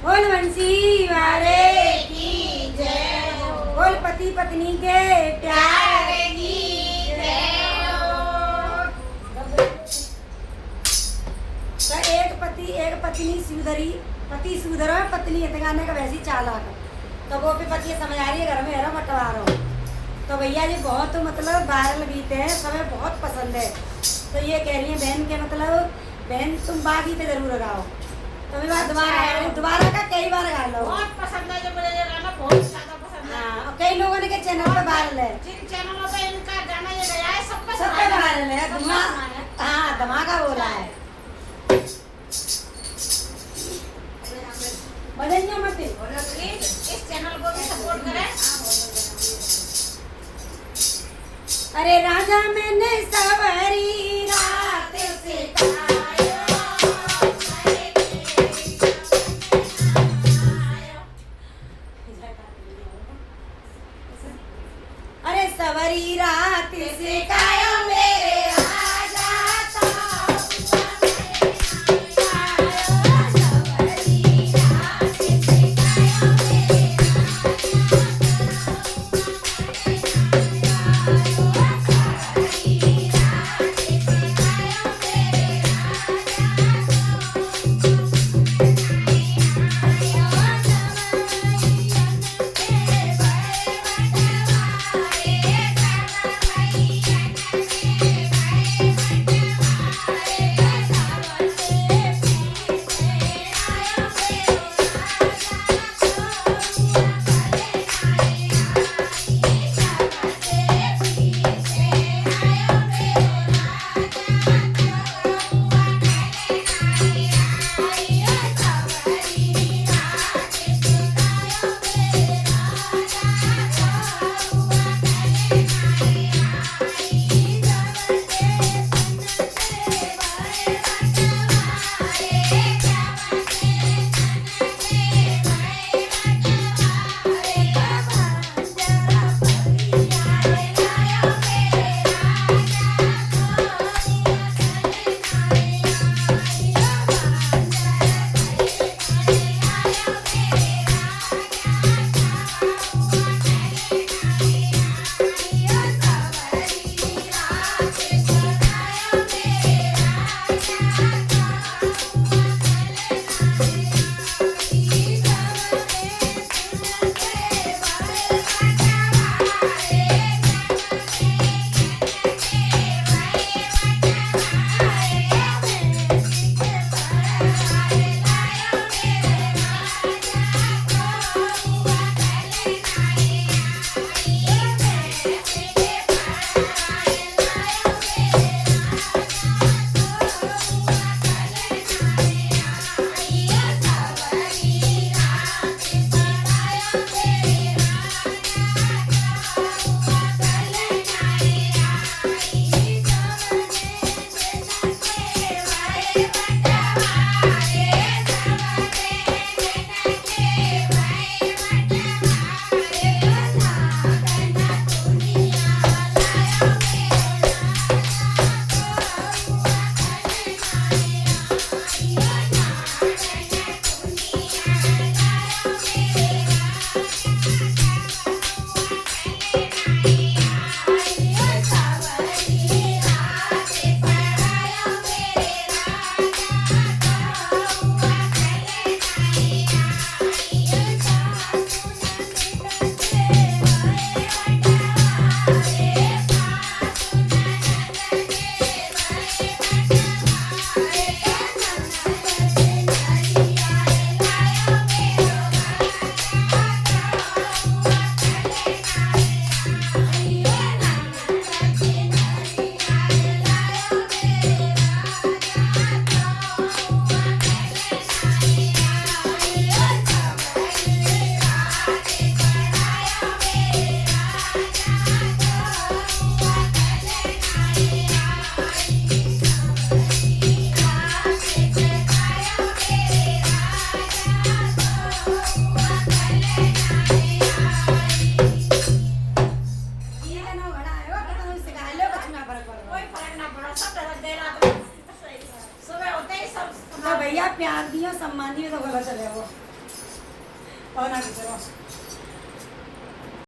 बोल बंसी वारे की जय हो। बोल पति पत्नी के प्यार की जय हो। तो एक पति एक पत्नी सुधरी, पति सुधरा पत्नी इतगाने का वैसी चालाक। तो वो भी पति समझ आ रही है घर में हेरा बंटवारा हो। तो भैया जी बहुत मतलब वायरल गीत है, हमें बहुत पसंद है। तो ये कह रही है बहन के मतलब बहन तुम बागी पे जरूर गाओ। तो मैं बात दोबारा का कई बार गा लो। बहुत पसंद है, जो मुझे ये गाना बहुत ज्यादा पसंद है। हाँ, कई लोगों ने के चैनल पे वायरल है, जिन चैनलों पे इनका गाना ये गया है सब पे सब पे वायरल है। हाँ, धमाका बोला है। बदलिए मत प्लीज इस चैनल को भी सपोर्ट करें। अरे राजा मैंने सवारी रात से अरे सवारी रात से काया मेरे राजा भैया प्यार दियो सम्मान दियो तो गलत चले वो पवन आगे चलो